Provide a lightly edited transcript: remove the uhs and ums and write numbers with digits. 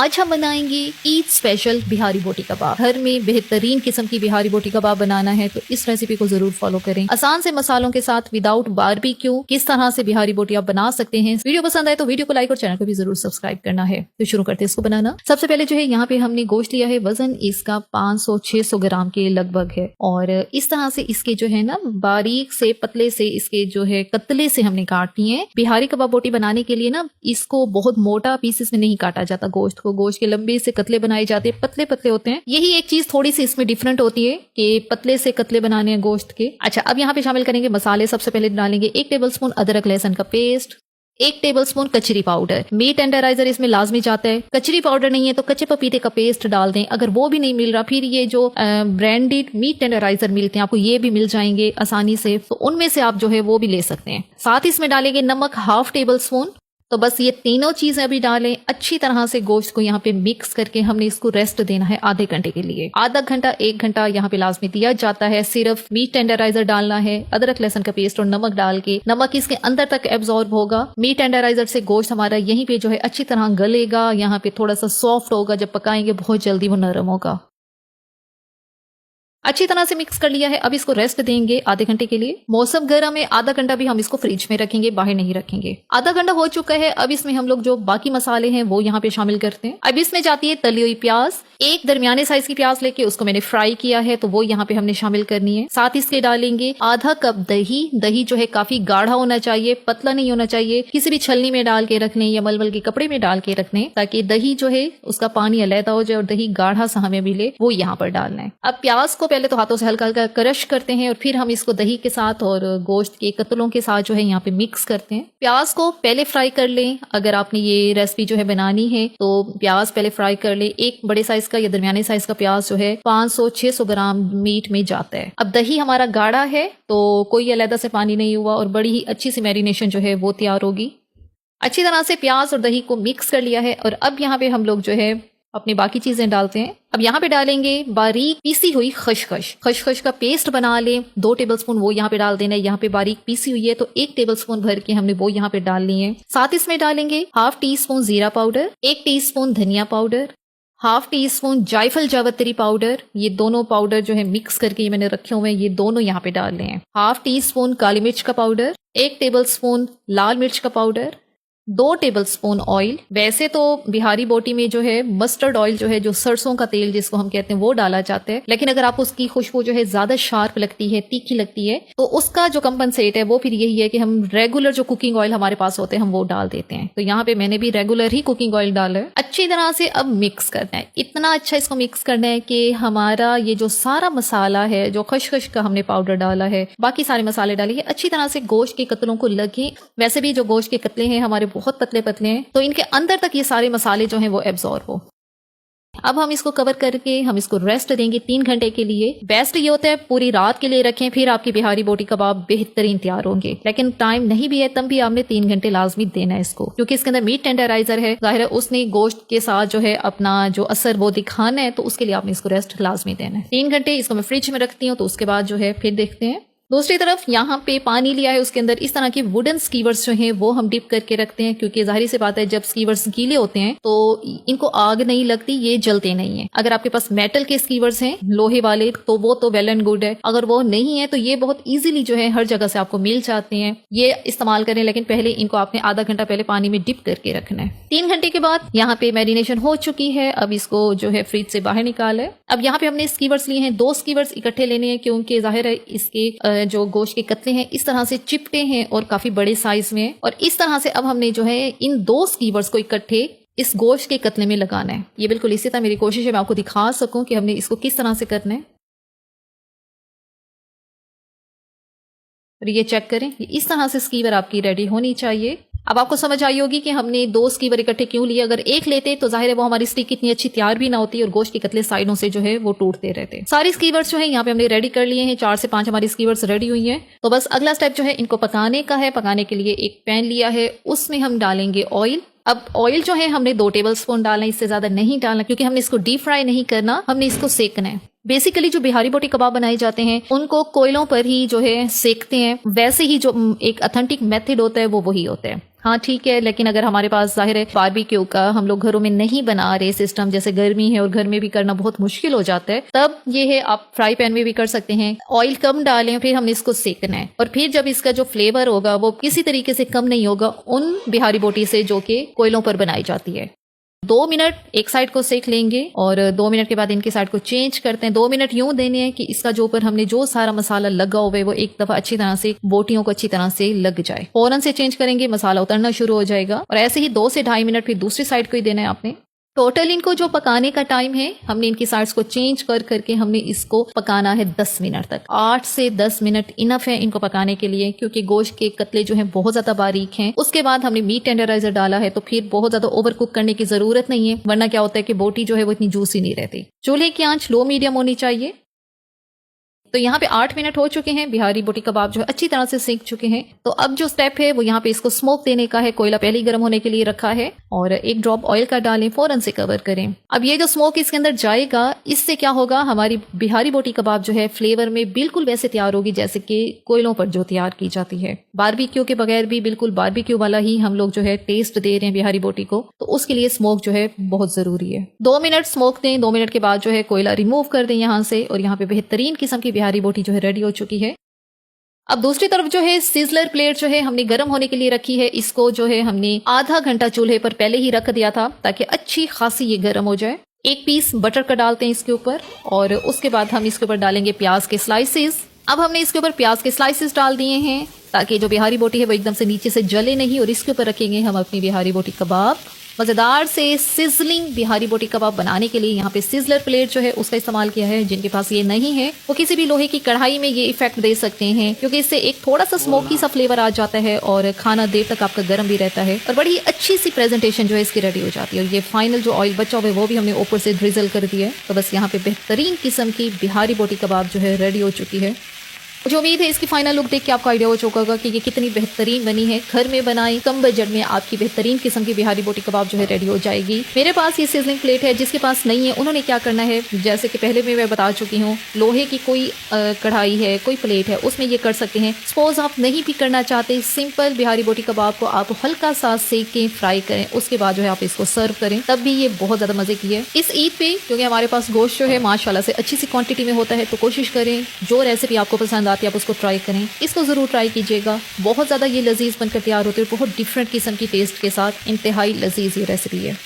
आज हम बनाएंगे ईद स्पेशल बिहारी बोटी कबाब। घर में बेहतरीन किस्म की बिहारी बोटी कबाब बनाना है तो इस रेसिपी को जरूर फॉलो करें। आसान से मसालों के साथ विदाउट बारबेक्यू किस तरह से बिहारी बोटी आप बना सकते हैं। वीडियो पसंद आए तो वीडियो को लाइक और चैनल को भी जरूर सब्सक्राइब करना है। तो शुरू करते हैं इसको बनाना। सबसे पहले जो है यहाँ पे हमने गोश्त लिया है, वजन इसका 500-600 ग्राम के लगभग है और इस तरह से इसके जो है ना बारीक से पतले से इसके जो है कतले से हमने काटनी है। बिहारी कबाब बोटी बनाने के लिए ना इसको बहुत मोटा पीसेस में नहीं काटा जाता। गोश्त के लंबे से कतले बनाए जाते हैं, पतले पतले होते हैं। यही एक चीज थोड़ी सी इसमें डिफरेंट होती है कि पतले से कतले बनाने हैं गोश्त के। अच्छा, अब यहाँ पे शामिल करेंगे मसाले। सबसे पहले डालेंगे 1 टेबलस्पून अदरक लहसुन का पेस्ट, 1 टेबलस्पून कचरी पाउडर। मीट टेंडराइजर इसमें लाजमी जाता है। कचरी पाउडर नहीं है तो कच्चे पपीते का पेस्ट डाल दें। अगर वो भी नहीं मिल रहा, फिर ये जो ब्रांडेड मीट टेंडराइजर मिलते हैं आपको ये भी मिल जाएंगे आसानी से, तो उनमें से आप जो है वो भी ले सकते हैं। साथ ही इसमें डालेंगे नमक 1/2 टेबलस्पून। तो बस ये तीनों चीजें अभी डालें। अच्छी तरह से गोश्त को यहाँ पे मिक्स करके हमने इसको रेस्ट देना है आधे घंटे के लिए। आधा घंटा 1 घंटा यहाँ पे लाजमी दिया जाता है। सिर्फ मीट टेंडराइजर डालना है, अदरक लहसुन का पेस्ट और नमक डाल के। नमक इसके अंदर तक एब्जॉर्ब होगा। मीट टेंडराइजर से गोश्त हमारा यहीं पे जो है अच्छी तरह गलेगा, यहाँ पे थोड़ा सा सॉफ्ट होगा। जब पकाएंगे बहुत जल्दी वो नरम होगा। अच्छी तरह से मिक्स कर लिया है। अब इसको रेस्ट देंगे आधे घंटे के लिए। मौसम गर्म है, आधा घंटा भी हम इसको फ्रिज में रखेंगे, बाहर नहीं रखेंगे। आधा घंटा हो चुका है। अब इसमें हम लोग जो बाकी मसाले हैं वो यहाँ पे शामिल करते हैं। अब इसमें जाती है तली हुई प्याज। एक दरमियाने साइज की प्याज लेके उसको मैंने फ्राई किया है तो वो यहाँ पे हमने शामिल करनी है। साथ इसके डालेंगे आधा कप दही। दही जो है काफी गाढ़ा होना चाहिए, पतला नहीं होना चाहिए। किसी भी छलनी में डाल के रखने या मलमल के कपड़े में डाल के रखने ताकि दही जो है उसका पानी अलहदा हो जाए और दही गाढ़ा सा हमें मिले, वो यहाँ पर डालना है। अब प्याज को पहले तो हाथों से हल्का हल्का क्रश करते हैं और फिर हम इसको दही के साथ और गोश्त के कतलों के साथ जो है यहाँ पे मिक्स करते हैं। प्याज को पहले फ्राई कर लें। अगर आपने ये रेसिपी जो है बनानी है तो प्याज पहले फ्राई कर ले। एक बड़े साइज का या दरमियाने साइज का प्याज जो है 500-600 ग्राम मीट में जाता है। अब दही हमारा गाढ़ा है तो कोई अलग से पानी नहीं हुआ और बड़ी ही अच्छी सी मैरिनेशन जो है वो तैयार होगी। अच्छी तरह से प्याज और दही को मिक्स कर लिया है और अब यहाँ पे हम लोग जो है अपनी बाकी चीजें डालते हैं। अब यहाँ पे डालेंगे बारीक पीसी हुई खसखस का पेस्ट बना लें। 2 टेबलस्पून वो यहाँ पे डाल देना है। यहाँ पे बारीक पीसी हुई है तो 1 टेबलस्पून भर के हमने वो यहाँ पे डाल ली है। साथ इसमें डालेंगे 1/2 टीस्पून जीरा पाउडर, 1 टीस्पून धनिया पाउडर, 1/2 टीस्पून जायफल जावित्री पाउडर। ये दोनों पाउडर जो है मिक्स करके मैंने रखे हुए हैं, ये दोनों यहाँ पे डाल रहे हैं। 1/2 टीस्पून काली मिर्च का पाउडर, 1 टेबलस्पून लाल मिर्च का पाउडर, 2 टेबलस्पून ऑयल। वैसे तो बिहारी बोटी में जो है मस्टर्ड ऑयल जो है, जो सरसों का तेल जिसको हम कहते हैं, वो डाला जाता है। लेकिन अगर आपको उसकी खुशबू जो है ज्यादा शार्प लगती है, तीखी लगती है, तो उसका जो कंपनसेट है वो फिर यही है कि हम रेगुलर जो कुकिंग ऑयल हमारे पास होते हैं हम वो डाल देते हैं। तो यहाँ पे मैंने भी रेगुलर ही कुकिंग ऑयल डाला है। अच्छी तरह से अब मिक्स करना है। इतना अच्छा इसको मिक्स करना है कि हमारा ये जो सारा मसाला है, जो खसखस का हमने पाउडर डाला है, बाकी सारे मसाले डाले, अच्छी तरह से गोश्त के कतलों को लगे। वैसे भी जो गोश्त के कतले हैं हमारे बहुत पतले पतले हैं तो इनके अंदर तक ये सारे मसाले जो हैं वो एब्जॉर्ब हो। अब हम इसको कवर करके हम इसको रेस्ट देंगे 3 घंटे के लिए। बेस्ट ये होता है पूरी रात के लिए रखें, फिर आपकी बिहारी बोटी कबाब बेहतरीन तैयार होंगे। लेकिन टाइम नहीं भी है तब भी आपने 3 घंटे लाजमी देना है इसको, क्योंकि इसके अंदर मीट टेंडराइजर है। जाहिर है उसने गोश्त के साथ जो है अपना जो असर वो दिखाना है, तो उसके लिए आपने इसको रेस्ट लाजमी देना है। 3 घंटे इसको मैं फ्रिज में रखती हूँ तो उसके बाद जो है फिर देखते हैं। दूसरी तरफ यहाँ पे पानी लिया है, उसके अंदर इस तरह के वुडन स्कीवर्स जो हैं वो हम डिप करके रखते हैं, क्योंकि जाहिर सी बात है जब स्कीवर्स गीले होते हैं तो इनको आग नहीं लगती, ये जलते नहीं है। अगर आपके पास मेटल के स्कीवर्स हैं लोहे वाले तो वो तो वेल एंड गुड है। अगर वो नहीं है तो ये बहुत इजीली जो है हर जगह से आपको मिल जाते हैं, ये इस्तेमाल करें। लेकिन पहले इनको आपने आधा घंटा पहले पानी में डिप करके रखना है। 3 घंटे के बाद यहाँ पे मैरिनेशन हो चुकी है। अब इसको जो है फ्रिज से बाहर निकाला है। अब यहाँ पे हमने स्कीवर्स लिए हैं, 2 स्कीवर्स इकट्ठे लेने हैं, क्योंकि जाहिर है इसके जो गोश्त के कतले हैं इस तरह से चिपटे हैं और काफी बड़े साइज में। और इस तरह से अब हमने जो है इन 2 स्कीवर्स को इकट्ठे इस गोश्त के कतले में लगाना है। ये बिल्कुल इसी तरह मेरी कोशिश है मैं आपको दिखा सकूं कि हमने इसको किस तरह से करना है। और ये चेक करें, ये इस तरह से स्कीवर आपकी रेडी होनी चाहिए। अब आपको समझ आई होगी कि हमने 2 स्कीवर इकट्ठे क्यों लिए। अगर एक लेते तो जाहिर है वो हमारी स्टिक इतनी अच्छी तैयार भी ना होती और गोश्त के कतले साइडों से जो है वो टूटते रहते। सारी स्कीवर्स जो है यहाँ पे हमने रेडी कर लिए हैं। 4 से 5 हमारी स्कीवर्स रेडी हुई हैं। तो बस अगला स्टेप जो है इनको पकाने का है। पकाने के लिए एक पैन लिया है, उसमें हम डालेंगे ऑयल। अब ऑयल जो है हमने 2 टेबलस्पून डालना है, इससे ज्यादा नहीं डालना, क्योंकि हमने इसको डीप फ्राई नहीं करना, हमने इसको सेकना है। बेसिकली जो बिहारी बोटी कबाब बनाए जाते हैं उनको कोयलों पर ही जो है सेकते हैं। वैसे ही जो एक ऑथेंटिक मेथड होता है वो वही होता है। हाँ ठीक है, लेकिन अगर हमारे पास जाहिर है बारबेक्यू का हम लोग घरों में नहीं बना रहे सिस्टम, जैसे गर्मी है और घर में भी करना बहुत मुश्किल हो जाता है, तब ये है आप फ्राई पैन में भी कर सकते हैं। ऑयल कम डालें, फिर हमने इसको सेकना है और फिर जब इसका जो फ्लेवर होगा वो किसी तरीके से कम नहीं होगा उन बिहारी बोटी से जो कि कोयलों पर बनाई जाती है। 2 मिनट एक साइड को सेक लेंगे और 2 मिनट के बाद इनकी साइड को चेंज करते हैं। 2 मिनट यूं देने हैं कि इसका जो ऊपर हमने जो सारा मसाला लगा हुआ है वो एक दफा अच्छी तरह से बोटियों को अच्छी तरह से लग जाए। फौरन से चेंज करेंगे, मसाला उतरना शुरू हो जाएगा और ऐसे ही 2 से 2.5 मिनट फिर दूसरी साइड को ही देना है आपने। टोटल इनको जो पकाने का टाइम है, हमने इनकी साइड्स को चेंज कर करके हमने इसको पकाना है 10 मिनट तक। 8 से 10 मिनट इनफ है इनको पकाने के लिए, क्योंकि गोश्त के कतले जो हैं बहुत ज्यादा बारीक हैं। उसके बाद हमने मीट टेंडराइजर डाला है तो फिर बहुत ज्यादा ओवर कुक करने की जरूरत नहीं है, वरना क्या होता है कि बोटी जो है वो इतनी जूसी नहीं रहती। चूल्हे की आंच लो मीडियम होनी चाहिए। तो यहाँ पे 8 मिनट हो चुके हैं, बिहारी बोटी कबाब जो है अच्छी तरह से सेक चुके हैं। तो अब जो स्टेप है वो यहाँ पे इसको स्मोक देने का है। कोयला पहले ही गर्म होने के लिए रखा है और 1 ड्रॉप ऑयल का डालें, फौरन से कवर करें। अब ये जो स्मोक इसके अंदर जाएगा, इससे क्या होगा, हमारी बिहारी बोटी कबाब जो है फ्लेवर में बिल्कुल वैसे तैयार होगी जैसे कि कोयलों पर जो तैयार की जाती है। बारबेक्यू के बगैर भी बिल्कुल बारबेक्यू वाला ही हम लोग जो है टेस्ट दे रहे हैं बिहारी बोटी को, तो उसके लिए स्मोक जो है बहुत जरूरी है। 2 मिनट स्मोक दें, 2 मिनट के बाद जो है कोयला रिमूव कर दें यहाँ से और यहाँ पे बेहतरीन किस्म की बिहारी बोटी जो है रेडी हो चुकी है। अब दूसरी तरफ जो है सिजलर प्लेट जो है हमने गर्म होने के लिए रखी है। इसको जो है हमने आधा घंटा चूल्हे पर पहले ही रख दिया था ताकि अच्छी खासी ये गर्म हो जाए। 1 पीस बटर का डालते हैं इसके ऊपर और उसके बाद हम इसके ऊपर डालेंगे प्याज के स्लाइसेस। अब हमने इसके ऊपर प्याज के स्लाइसेस डाल दिए हैं ताकि जो बिहारी बोटी है वो एकदम से नीचे से जले नहीं, और इसके ऊपर रखेंगे हम अपनी बिहारी बोटी कबाब। मजेदार से सिजलिंग बिहारी बोटी कबाब बनाने के लिए यहाँ पे सिजलर प्लेट जो है उसका इस्तेमाल किया है। जिनके पास ये नहीं है वो किसी भी लोहे की कढ़ाई में ये इफेक्ट दे सकते हैं, क्योंकि इससे एक थोड़ा सा स्मोकी सा फ्लेवर आ जाता है और खाना देर तक आपका गर्म भी रहता है और बड़ी अच्छी सी प्रेजेंटेशन जो है इसकी रेडी हो जाती है। और ये फाइनल जो ऑयल बचा हुआ है वो भी हमने ऊपर से ड्रिजल कर दिया है। तो बस यहाँ पे बेहतरीन किस्म की बिहारी बोटी कबाब जो है रेडी हो चुकी है। मुझे उम्मीद है इसकी फाइनल लुक देख के आपको आइडिया हो चुका होगा कि ये कितनी बेहतरीन बनी है। घर में बनाई, कम बजट में आपकी बेहतरीन किस्म की बिहारी बोटी कबाब जो है रेडी हो जाएगी। मेरे पास ये सिजलिंग प्लेट है, जिसके पास नहीं है उन्होंने क्या करना है, जैसे कि पहले भी मैं बता चुकी हूँ, लोहे की कोई कढ़ाई है, कोई प्लेट है, उसमें ये कर सकते हैं। सपोज आप नहीं भी करना चाहते, सिंपल बिहारी बोटी कबाब को आप हल्का सा सेक के फ्राई करें, उसके बाद जो है आप इसको सर्व करें, तब भी ये बहुत ज्यादा मजे की है। इस ईद पे क्योंकि हमारे पास गोश्त जो है माशाल्लाह से अच्छी सी क्वांटिटी में होता है, तो कोशिश करें जो रेसिपी आपको पसंद आती है आप उसको ट्राई करें। इसको जरूर ट्राई कीजिएगा, बहुत ज्यादा ये लजीज बनकर तैयार होती है, बहुत डिफरेंट किस्म की टेस्ट के साथ इंतहाई लजीज ये रेसिपी है।